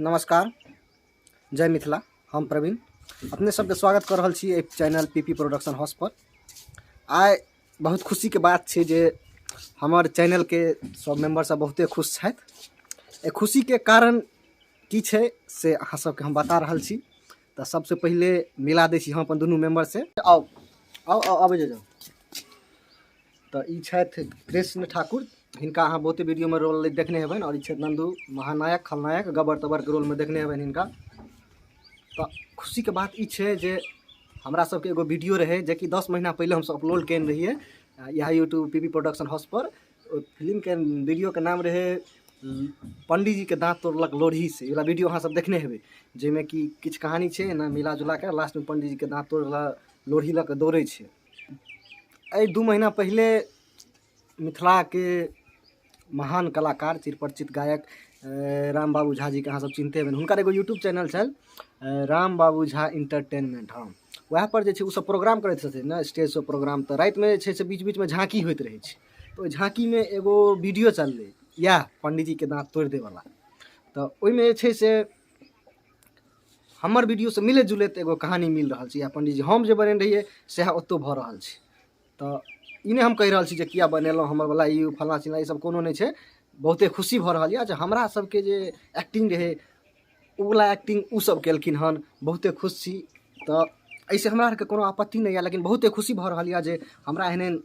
नमस्कार, जय मिथिला। हम प्रवीण अपने सबके स्वागत कर रहल छी एक चैनल पीपी प्रोडक्शन हाउस पर। आइ बहुत खुशी के बात छै जे हमर चैनल के सब मेंबर सब बहुते खुश छथि। ए खुशी के कारण की छै से अहाँ सबके हम बता रहल छी। तो सबसे पहले मिला दै छी हम अपन दुनू मेंबर से। आओ आओ आओ आबे जाओ। तो ई छथि कृष्ण ठाकुर, हिनका अहाँ बहुते वीडियो में रोल देखने हेबन, और ई छथि नंदू, महानायक खलनायक गबर तबर के रोल में देखने हेबन हिनका। तो खुशी के बात ई छै जे हमरा सबके एगो वीडियो रहे जे कि 10 महीना पहले हम सब अपलोड केने रहिए यहाँ यूट्यूब पीपी प्रोडक्शन हाउस पर। फिल्म के वीडियो के नाम रहे पंडित जी के दांत तोड़लक लोढ़ी से। ये वीडियो अहाँ सब देखने हेबे, जेमे कि किछ कहानी छै ना मिला जुला के लास्ट में पंडित जी के दांत तोड़ला लोढ़ी लऽ के दौड़े छै। 2 महीना पहले मिथिला के महान कलाकार चिरपरिचित गायक राम बाबू झा जी के अहाँ सब चिन्हते हेबन। हुनकर एगो यूट्यूब चैनल छल राम बाबू झा इंटरटेनमेंट। हाँ, वह पर जे छै उ सब प्रोग्राम करैत छथिन ना, स्टेज शो प्रोग्राम। तो रात में जे छै से बीच बीच में झांकी होइत रहे छै। तो झांकी में एगो वीडियो चललै या पंडित जी के दांत तोड़ दे वाला। तो ओइ में जे छै से हमर वीडियो से मिले जुले एगो कहानी मिल रहा है। पंडित जी हम जे बने रहिए सएह ओतो भ रहा है। तो इने हम कह रहा छी जे किया बनेलहुँ हमर वाला ई फलना चिलना ई सब कोनो नहीं छै। बहुते खुशी भ रहा है जे हमरा सबके जे एक्टिंग रहे उ वाला एक्टिंग उ सब केलखिन हन। बहुते खुश छी। तो ऐसे हमरा के कोनो आपत्ति नहीं है, लेकिन बहुते खुशी भ रहा है जे हमरा एहन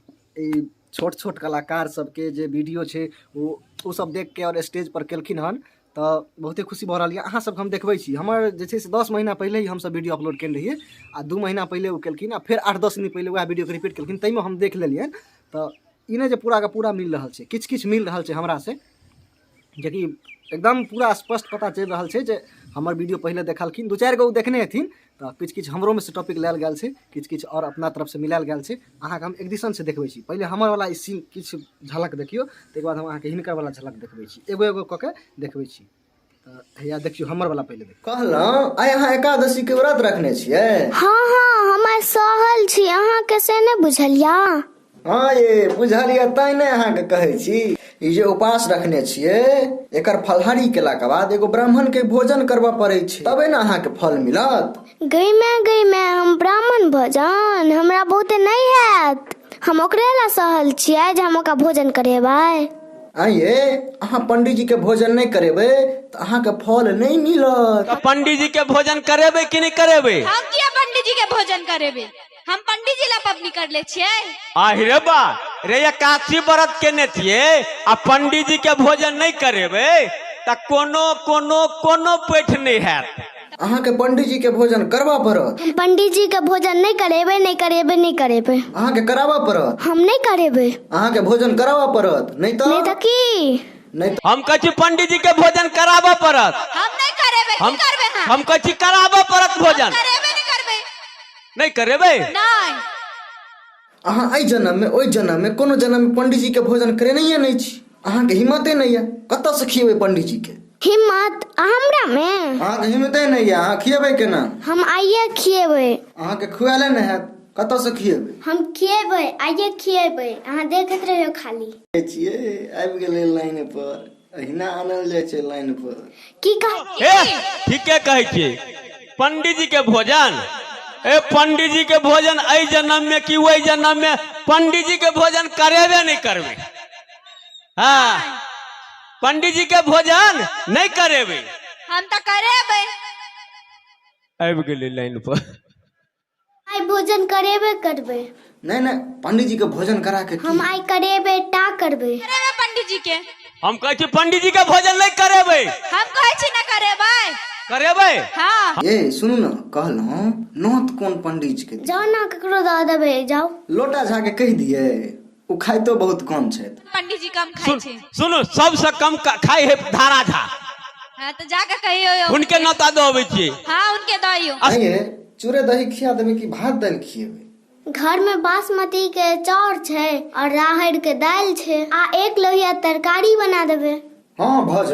छोट छोट कलाकार सबके जे वीडियो छै उ सब देख के और स्टेज पर केलखिन हन। तो बहुते खुशी भ रहा है। अहाँ सब हम देखबै छी हमर जे छै से 10 महीना पहले ही हम सब वीडियो अपलोड केने रहिए आ 2 महीना पहले उ केलखिन आ फिर 8-10 दिन पहले वह वीडियो के रिपीट केलखिन। तै में हम देख लेलिए। तो इने जे पूरा का पूरा मिल रहा है, किछ किछ मिल रहा है हमरा से, जे कि एकदम पूरा स्पष्ट पता चल रहा है जे हमर वीडियो पहले देखलखिन। 2-4 गो देखने हथिन। तो किछ किछ हमरो में से टॉपिक लेल गेल छै, किछ किछ और अपना तरफ से मिलाल गेल छै। अहाँ के हम एक दिसन से देखबै छी। पहले हमर वाला सीन किछ झलक देखियो, तै के बाद हम अहाँ के हिनकर वाला झलक देखबै छी। एगो एगो क के देखबै छी। तो हैया देखियो हमर वाला पहले देख। कहलौं आइ अहाँ एकादशी के व्रत रखने छियै? हाँ हाँ, हम सहल छी। अहाँ के से नहीं बुझलिया? हाँ ये बुझलिए, तै ने अहाँ के कहै छी। ई जे उपास रखने छियै एकर फलहारी केला के बाद एगो ब्राह्मण के भोजन करबा पड़ै छै, तबे ना अहाँ के फल मिलत। गई में हम ब्राह्मण भोजन हमरा बहुते नहीं हैत। हम ओकरे ला सहल छियै जे हम ओकरा भोजन करेबै। आइए अहाँ पंडित जी के भोजन नहीं करेबै तो अहाँ के फल नहीं मिलत। तो पंडित जी के भोजन करेबै कि नहीं करेबै? हम किया पंडित जी के भोजन करेबै? हम पंडित जी ला पबनी कर ले छियै। आहिरे बा रे एकादशी व्रत केने छियै आ पंडित जी के भोजन नहीं करेबै त कोनो कोनो कोनो पेट नहीं हैत। अहाँ के पंडित जी के भोजन करवा पड़त। हम पंडित जी के भोजन नहीं करेबै, नहीं करेबै, नहीं करेबै। अहाँ के करावा पड़त। हम नहीं करेबै। अहाँ के भोजन करावा पड़त, नहीं तो की नहीं तो हम कहै छी पंडित जी के भोजन कराबऽ पड़त। हम नहीं करेबै, हम की करबै? हम कहै छी कराबऽ पड़त भोजन। करेबै नहीं करबै? नहीं करेबै? नहीं। अहाँ आई जन्म में ओई जन्म में कोनो जन्म में पंडित जी के भोजन करेनैये नहीं छी। अहाँ के हिम्मते नहीं है, कतऽ से खियेबै पंडित जी के? हिम्मत हमरा में? अहाँ के हिम्मते नहीं है, अहाँ खियेबै केना? हम आइए खियेबै। अहाँ के खुआले नहीं है, कतऽ से खियेबै? हम खियेबै, आइए खियेबै। अहाँ देखैत रहियो खाली। छियै आबि गेलै लाइन पर, अहिना आनल जाइ छै लाइन पर। की कह ठीके कहै छियै। पंडित जी के भोजन पंडित जी के भोजन एहि जन्म में कि वही जन्म में पंडित जी के भोजन करेबे नहीं करबे। हाँ, पंडित जी के भोजन नहीं करेबे। हम तो करेबै। आबि गेलै लाइन पर। आई भोजन करेबे करबै। नहीं नहीं, पंडित जी के भोजन करा के हम आई करेबे टा करबै। करेबै पंडित जी के। हम कहै छी पंडित जी के भोजन नहीं करेबै। हम कहै छी ना करेबै। करेबै? हाँ। ये सुनू ना, कहलहुँ नोत कोन पंडित जी के दी? जाओ ना ककरो दऽ देबै, जाओ। लोटा झा के कह दिए, उ खाइतो बहुत कम छै। पंडित जी कम खाइ छै। सुनू सबसे कम खाई है धारा झा। हाँ तो जाके कहियो उनके नौता दबे छियै। हाँ उनके दइयो। आइए चूरे दही खिया देबै कि भात दालि खियेबै? घर में बासमती के चाउर छै और राहड़ के दाल छै आ 1 लोहिया तरकारी बना देबै। हाँ भज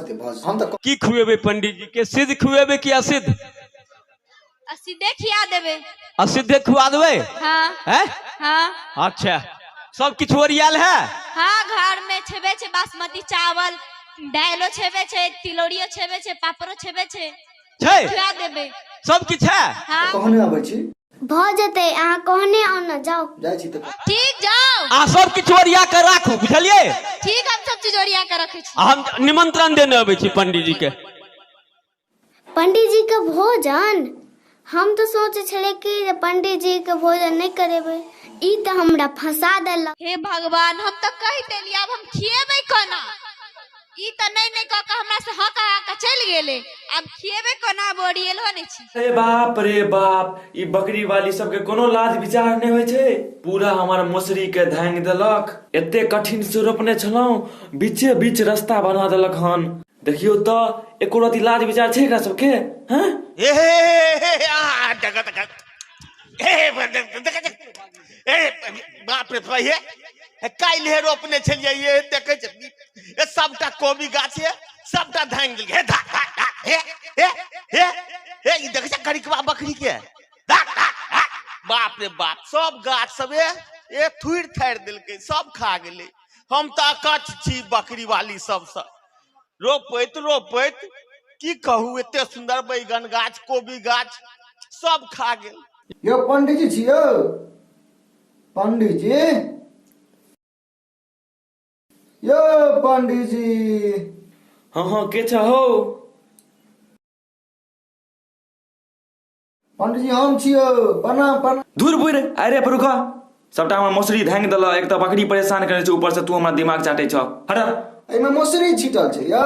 दे भज। हम तो की खुएबे पंडित जी के? सिद्ध खुएबे कि असिद्ध? सीधे खिया देबै। असिद्धे खुआ देबै? हाँ। हैं? हाँ। अच्छा, सब किछु ओरियाल है? हाँ घर में छेबे छै बासमती चावल, डायलो छेबे छे, तिलौड़ियो छेबे छे, पापड़ो छेबे छे, छै खिला देबे। सब किछ है। हाँ कहने आबै छी भऽ जेतै, अहाँ कहने आउ ने, जाओ। जाइ छी तऽ ठीक, जाओ। आ सब किछ ओरिया के राखू, बुझलिए। ठीक, हम सब चीज ओरिया के रखे छी। हम निमंत्रण देने अबै छी पंडित जी के। पंडित जी के भोजन हम तो सोचे छले कि पंडित जी के भोजन नहीं करेबे, ई तो हमरा फंसा देलक। हे भगवान, हम तो कह देली, अब हम खिएबे कोना? ई तो नहीं कह के हमरा से हक के चल गेले, अब खिएबे कोना? बोरियलो नहीं छी। अरे बाप रे बाप, ई बकरी वाली सबके कोनो लाज विचार नहीं होय छै। पूरा हमर मोसरी के धांग देलक, एते कठिन से रोपने छलौं, बीचे बीच रास्ता बना देलक हन। देखियो तो एको रति लाज विचार छै एकरा सबके? हैं बाप रे भैया, काल्हि रोपने छलियै, ये देखे छलियै सबटा कोबी गाछ है, सबटा धांग देलकै। ई देखे छ करिकबा बकरी के, बाप रे बाप, सब गाछ सब ए थुड़ थाड़ देलकै, सब खा गेलै। हम तऽ अकच्छ छी बकरी वाली सबसँ, रोपैत रोपैत की कहू, एते सुंदर बैगन गाछ, कोबी गाछ सब खा गेल। यो पंडित जी छियो? पंडित जी, यो पंडित जी। हाँ के छहो? पंडित जी हम छियो, प्रणाम प्रणाम। धुर बुर, अरे रुका, सबटा हमर मोसरी धांग देलक। एक तो बकरी परेशान करे छै, ऊपर से तू हमरा दिमाग चाटे छ। हट, एमे मोसरी छिटल छै यो।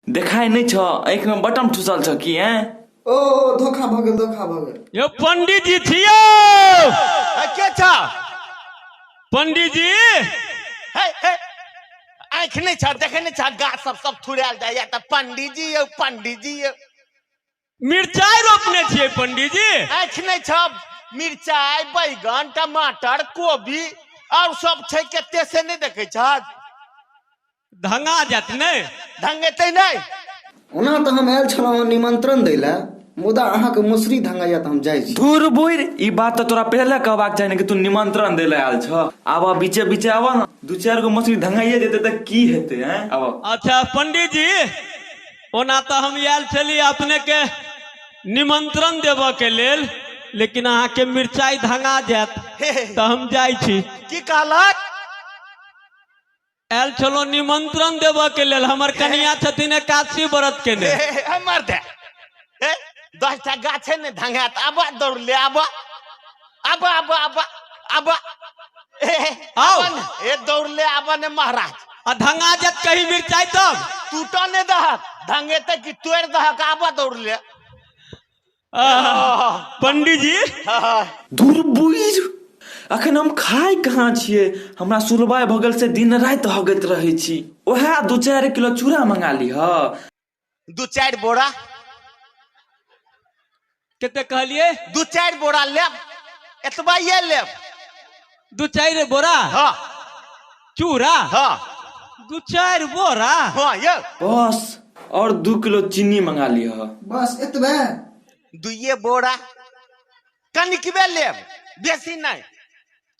देखाय नहीं छ, आँख में बटन ठुसल छ की? हैं ओ धोखा भ गेल, धोखा भ गेल। यो पंडित जी छियो? के छ पंडित जी आँख नहीं छ, देखे नहीं छ, गाछ सब थुड़ायल जाइए। तऽ पंडित जी यौ, पंडित जी यौ, मिर्चाई रोपने छियै पंडित जी? आँख नहीं छ, मिर्चाई, बैगन, टमाटर, कोबी और सब छै, केते से नहीं देखे छ? धंगा जात नहीं धंगेते नहीं। ओना तऽ हम आयल छलहुँ निमंत्रण दै लए, मुदा अहाँके मोसरी धंगाइया तऽ हम जाइ छी। धुर बुर, ई बात तो तोरा पहले कहबाक चाहिए कि तू निमंत्रण दे ले आयल छ। आब बीचे बीचे आब न, दू चार गो मछली धंगाइए देते तऽ की हेते? हैं आब। अच्छा पंडित जी, ओना तो हम आयल छली अपने के निमंत्रण देबऽ के लेल, लेकिन अहाँ के मिर्चाई धंगा जात तो हम जाइ छी। की कहलक? आयल छलो निमंत्रण देबऽ के लेल, हमर कनिया छथिन एकादशी व्रत के ने। हमर दे 10टा गाछ है ने धंगात, अब दौड़ ले, अब आओ ए दौड़ ले, अब ने महाराज। आ धंगा जात कहीं मिर्चाई तब टूटो ने दहक, धंगेते कि तोड़ दहक, अब दौड़ ले। पंडित जी धुर बुर, अखन हम खाय कहाँ छियै? हमरा सुलबाय भगल से दिन रात हगैत रहे छी। ओहे 2-4 किलो चूड़ा मंगा ली ह। 2-4 बोरा, केते कहलिए? 2-4 बोरा लेब, एतबा ये लेब। 2-4 बोरा हाँ चूड़ा? हाँ 2-4 बोरा? हाँ ये बस, और 2 किलो चीनी मंगा ली ह। बस एतबे? 2 बोरा कनिकबे लेब, बेसी नहीं।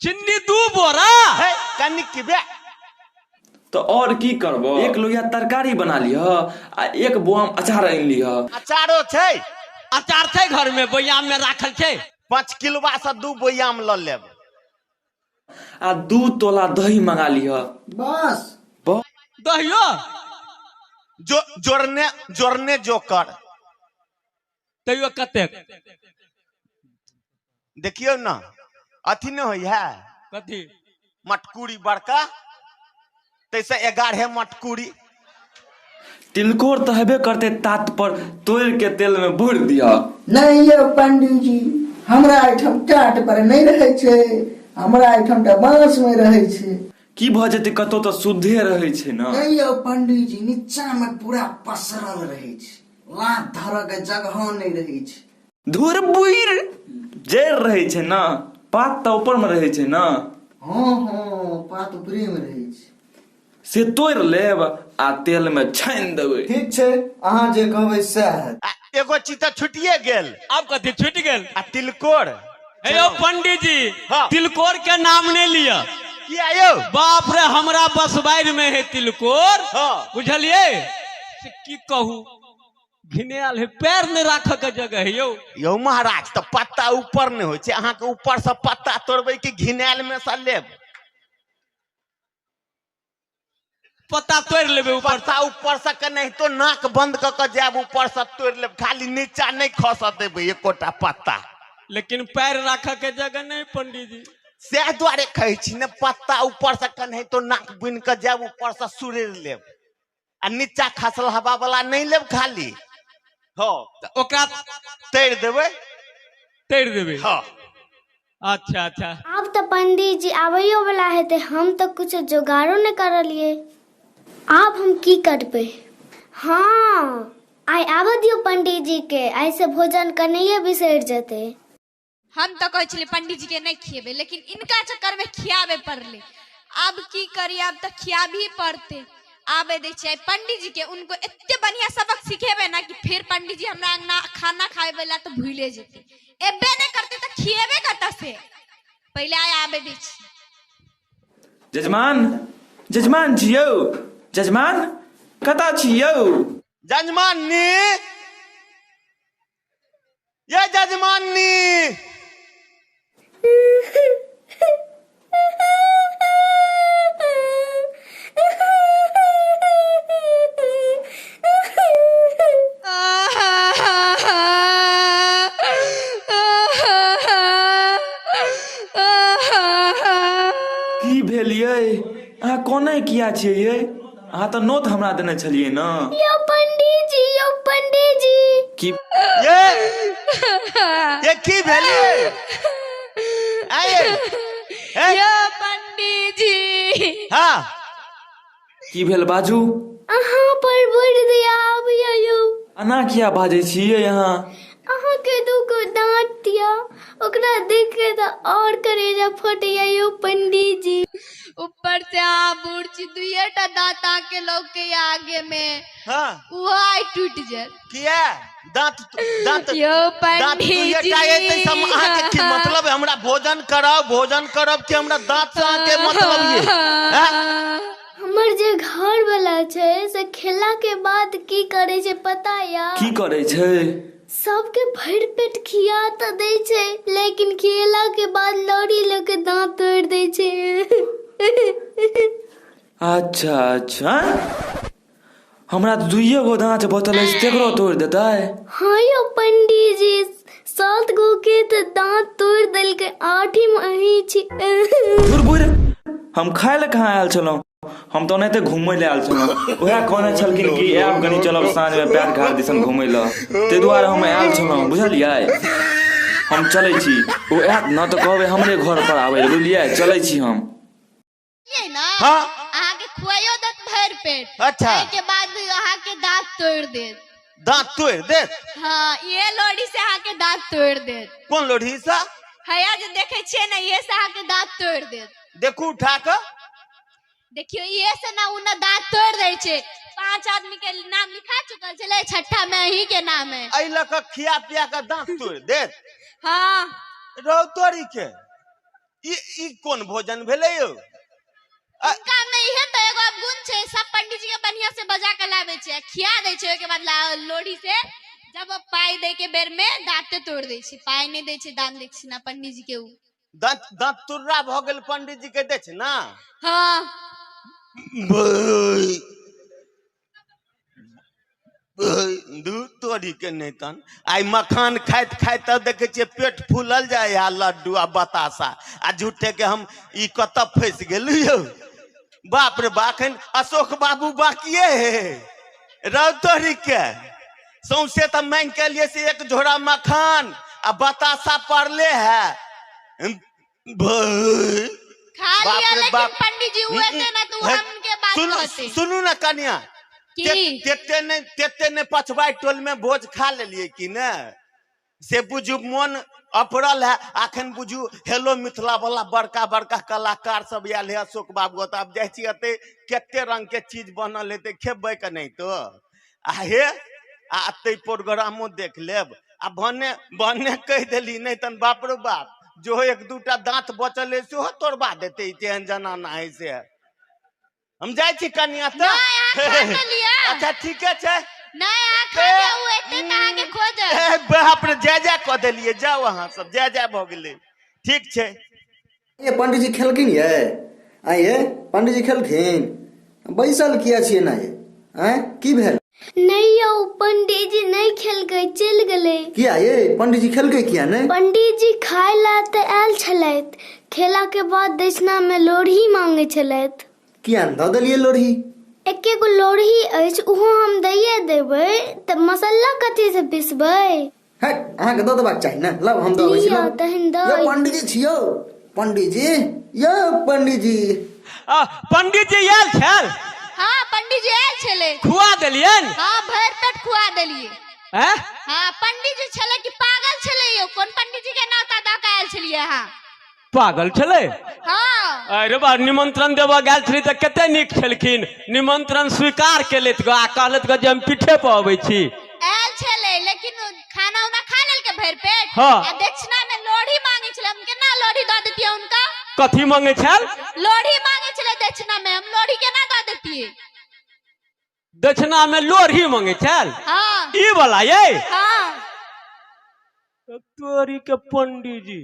चीनी 2 बोरा? है कनिकबे। तो और की करबो? 1 लोहिया तरकारी बना ली ह, आ 1 बोआम अचार आन ली ह। अचारो छै? अचार छै घर में, बोयाम में राखल छै। 5 किलोबा से 2 बोयाम ल लेब। आ 2 तोला दही मंगा ली ह। बस दहियो जोड़ने जोकर। तैयो कते? देखियो ना, अथी न होई है कथी? मटकुरी बड़का, तैसे 11 मटकुरी। तिलकोर तो हेबे करते, तात पर तोड़ के तेल में भूर दिया। नहीं ये पंडित जी, हमरा एठम टाट पर नहीं रहे छे, हमरा एठम त बांस में रहे छे। की भ जेते, कतो तो शुद्धे रहे छे ना। नहीं ये पंडित जी, नीचा में पूरा पसरल रहे छे, लात धर के जगह नहीं रहे छे। धुर बुर, जड़ रहे छे ना, पात तो ऊपर में रहे छे ना। हाँ हाँ, पात ऊपरे में रहे छे। से तोड़ लेब आ तेल में छानि देबै। ठीक छे, अहाँ जे कहबै सएह। एगो चीज तो छुटिए गेल। अब कथी छूट गेल? तिलकोर। हे यो पंडित जी, हाँ। तिलकोर के नाम नहीं लिया, किया यौ बाप रे हमरा बसबाइर में है तिलकोर हाँ। बुझलिए से की कहू घिनायल है पैर नहीं राख के जगह है यौ यौ महाराज तो पत्ता ऊपर नहीं हो छै अहाँ के ऊपर से पत्ता तोड़बै कि घिनायल में से लेब पत्ता तोड़ लेबे ऊपर पत्ता ऊपर से के नहीं तो नाक बंद क के जाब ऊपर से तोड़ लेब खाली नीचा नहीं खस देबै एकोटा पत्ता लेकिन पैर राख के जगह नहीं पंडित जी सएह दुआरे कहै छी ने पत्ता ऊपर से के नहीं तो नाक बुन के जाब ऊपर से सुरेर लेब आ नीचा खसल हवा वाला नहीं लेब खाली हाँ ओकरा तोड़ देबै तोड़ देबे हाँ अच्छा अच्छा अब तो पंडित जी आबैयो वाला है ते हम तो कुछ जोगाड़ो नहीं करलिए अब हम की करबे हाँ आइ आबऽ दियो पंडित जी के ऐसे भोजन करने बिसर जते हम तो कहे छले पंडित जी के नहीं खिएबे लेकिन इनका चक्कर में खियाबे पड़ले अब की करी अब तो खियाबी पड़ते आबे दे छै पंडित जी के उनको इतने बढ़िया सबक सिखेबे ना कि फिर पंडित जी हमरा अंगना खाना खाए वाला तो भूले जेते एबे नहीं करते तो खिएबे कत से पहले आबे दे छी जजमान जजमान जी यौ जजमान कता छी यौ जजमानी ये जजमानी की भेल यै अहाँ कोने किया छियै यै अहाँ तो नोत हमरा देने छलिए ना यो पंडित जी की ये की भेलिए आए यो पंडित जी हाँ की भेल बाजू अहाँ पर बोल दिया आबिया यो अना किया बाजै छियै अहाँ अहाँ के दुगो दांत दिया ओकरा देख के तो और करेजा फटिया यो पंडित जी ऊपर से आ बुर्ची दुइटा दांत आके लौके आगे में हाँ वो आई टूट जाए किया दांत दांत यो दांत पंडित ये जी काहे ते सम अहाँ के की मतलब है हमरा भोजन करब कि हमरा दांत से अहाँ के मतलब ये हाँ? हमर जे घर वाला छै से खेला के बाद की करे छै पता या की करै छै सबके भर पेट खिया तो दे छै लेकिन खेला के बाद लौड़ी लेके दांत तोड़ दे छै अच्छा अच्छा हमरा तो दुइये गो दांत बचल अछि तेकरो तोड़ देतै हाँ यो पंडित जी 7 गो के तो दांत तोड़ देल के 8 मही छी बुर हम खाय ले कहाँ आयल छलहुँ हम तो ओनाहिते घूमय ले आयल छलहुँ उएह कहने छलखिन कि आयब कनी चलब साँझ में पैर घाट दिसन घूमय लए ताहि दुआरे हम आयल छलहुँ बुझलियै हम चलै छी ओ आयत न तऽ कहबै हमरे घर पर आबै बुझलियै चलै छी हम ये ना हाँ अहाँ के खुआइयो दत भर पेट अच्छा के बाद अहाँ के दांत तोड़ देत दांत तोड़ दे हाँ ये लोड़ी से अहाँ के दांत तोड़ देत कोन लोढ़ी सा हया जे देखे छियै ना ये से अहाँ के दांत तोड़ देत देखू उठा के देखियो ये से ना उन दांत तोड़ दे छै 5 आदमी के नाम लिखा चुकल छले छठा में ही के नाम है ऐ लक खिया पिया के दांत तोड़ दे हाँ रौ तोरी के ई कोन भोजन भेलै यौ उनका में इहे तो एगो गुण छै सब पंडित जी के बढ़िया से बजा के लावे छै खिया दे छै के बाद लोढ़ी से जब पाई दे के बेर में दांत तोड़ दे छै पाई नहीं दे छै दान दक्षिणा पंडित जी के उ दांत तुर्रा भ गेल पंडित जी के दे छै ना हाँ दूध तोड़ी के नहीं तन आई मखान खाइत खाइत देखे छियै पेट फूलल जाए आ लड्डू आ बतासा आ झूठे के हम ई कत फंस गेलू यौ बाप रे बाखन अशोक बाबू बाकिए हे रौ तोड़ी के सौंसे तो मांग के लिए से एक झोरा मखान आ बतासा पड़ले है खा लिया लेकिन पंडित जी हुए थे ना तो हम के बात होते सुनू ना कन्या तेते ने पछवाई टोल में भोज खा लेलिए कि ने से बुझू मन अपरल है अखन बुझू हेलो मिथिला वाला बड़का बड़का कलाकार सब आयल है अशोक बाबू तो अब जाइ छियै केते रंग के चीज बनल हेते खेबै के नहीं तो आहे आ ते प्रोग्रामो देख लेब आ भने कह देली नहीं तन बाप रे बाप जो एक दूटा दांत बचल है सेहो तोड़वा देते तेहन जनाना है से हम जाय छी कन्या त नहीं, यहाँ खा के लिया। अच्छा ठीक है छै नहीं यहाँ खा के हुए इतने कहाँ के खोज बाप रे जय जय कह देलिए जाओ अहाँ सब जय जय भ गेलै ठीक छै ये पंडित जी खेलकिन ये आइए पंडित जी खेलखिन बैसल किया छियै ना ये हैं की भेल नहीं यौ पंडित जी नहीं खेल गए चल गए। किया ये पंडित जी खेलकै किया नहीं पंडित जी खाय ला तऽ आयल छलैथ, खेला के बाद दक्षिणा में लोढ़ी मांगे छलैथ। किया न दऽ देलियै लोढ़ी एके गो लोढ़ी अछि उहो हम दैये देबै तऽ मसाला कथी से पिसबै। है अहाँ के दऽ देबाक चाही ने लब हम दऽ दै छी लिअ तहन दऽ। यो पंडित जी छियौ पंडित जी यो पंडित जी पंडित जी आयल छल हाँ पंडित जी आयल छले खुआ देलियन हाँ भर पेट खुआ देलिए हैं हाँ पंडित जी छले कि पागल छले यो कोन पंडित जी के नाता दऽ के आयल छलिए हाँ पागल छले हाँ अरे बा निमंत्रण देबऽ गेल छली तऽ कते नीक छलखिन निमंत्रण स्वीकार केलैथ ग आ कहलैथ ग जे हम पीठे पर अबै छी आयल छले लेकिन खाना उना खा लेल के भर पेट हाँ। आ दक्षिणा में लोढ़ी मांगे छले हम केना लोढ़ी दऽ देतिए उनका कथी मांगे छल लोढ़ी मांगे छले दक्षिणा में हम लोढ़ी केना दऽ देतिए दक्षिणा में लोढ़ी मांगे छल हाँ ई वाला ये हाँ तोरी के पंडित जी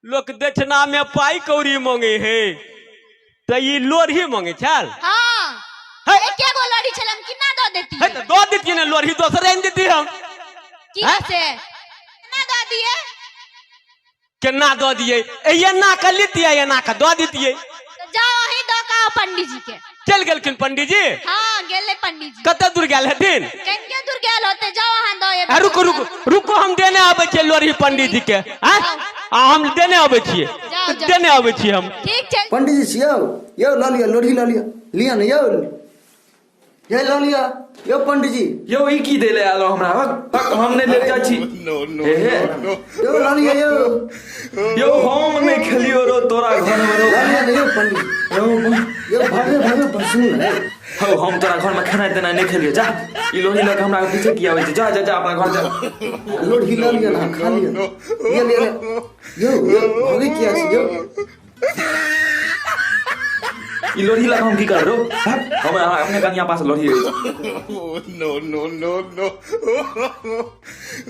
लोक दक्षिणा में पाई कौड़ी मांगे है तो ई लोढ़ी मांगे छल हाँ है। एके गो लोढ़ी छले हम केना दऽ देतिए है तो दो देती ने लोढ़ी दोसर आनि देती हम की हैं? से केना दऽ दिए केना दो दिए एना कर लेतिए एना का दो देतिए तो जाओ वहीं दऽ के आओ पंडित जी के चल गेलखिन पंडित जी हाँ गेले पंडित जी कते दूर गेल हेथिन कनिके दूर गेल होते जाओ वहाँ दऽ आ, रुको रुको रुको हम देने आबै छियै लोढ़ी पंडित जी के हैं? आ हम देने आबै छियै जाओ, जाओ। देने आबै छियै हम ठीक छै पंडित जी छियौ यो लऽ लिअ लोढ़ी लऽ लिअ लिअ ने यो ये लऽ लिअ यो पंडित जी यो ई की देले आलो हमरा हम नहीं ले जाइ छी हे हे यो लऽ लिअ यो यो हम नहीं खेलियो रो तोरा घर में रो लऽ लिअ ने यो पंडित यो भागे भागे बसू है हो हम तोरा घर में खाना देना नहीं खेलियो जा ई लोही लग हमरा पीछे किया होय छै जा जा जा अपना घर जा लोढ़ी लऽ लिअ ना खा लिअ ये ले यो यो भागे किया छी यो ई लोही लग हम की कर रो हम अपने कन्या पास लोही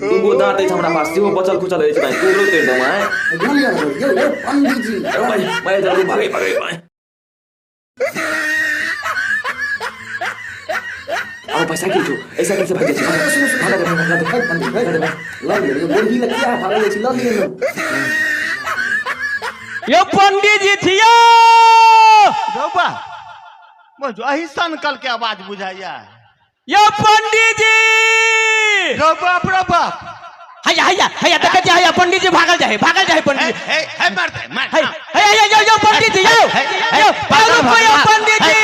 दूगो दांत है हमरा पास जो बचल कुचल है भाई तू रो ते दम है लऽ लिअ यो पंडित जी मैं जल्दी भागे भागे भाई आओ पैसा की तू ऐसा कैसे भागे छी भागा दे भागा दे पंडित भाई लऽ लिअ यो लोढ़ी लऽ किया भागे छी लऽ लिअ यो पंडित जी छियो रौबा मुझे अही सनकल के आवाज बुझाइया यो पंडित जी रौबा रौबा हैया हैया हैया देखे जा हैया पंडित जी भागल जाए पंडित जी हे मारते मार है हैया यो पंडित जी यो रुको यो पंडित जी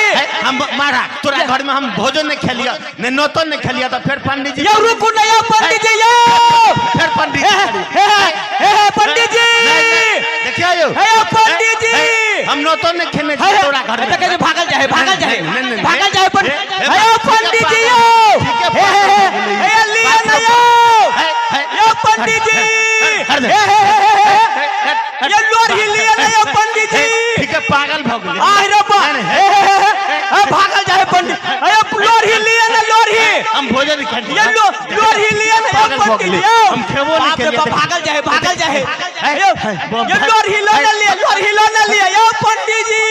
हम मारा तोरा घर में हम भोजन नहीं खेलिया ने नोतो नहीं खेलिया तो फिर पंडित जी यो रुको ना यो पंडित जी यो फिर पंडित हे पंडित जी देखियो यो हे पंडित जी हम नोतो नहीं खेने तोरा घर में देखे भागल जाए पंडित हे पंडित जी यो हे लिया ना यो पंडित जी ये लोढ़ी लिया ना यो पंडित जी ठीक है पागल भग गए आ रे भागल जाए पंडित अरे लोढ़ी लिया ना लोढ़ी हम भोजन नहीं ये लोढ़ी लिया ना यो पंडित जी हम खेबो नहीं खेलिए भागल जाए ये लोढ़ी लो ना लिया यो पंडित जी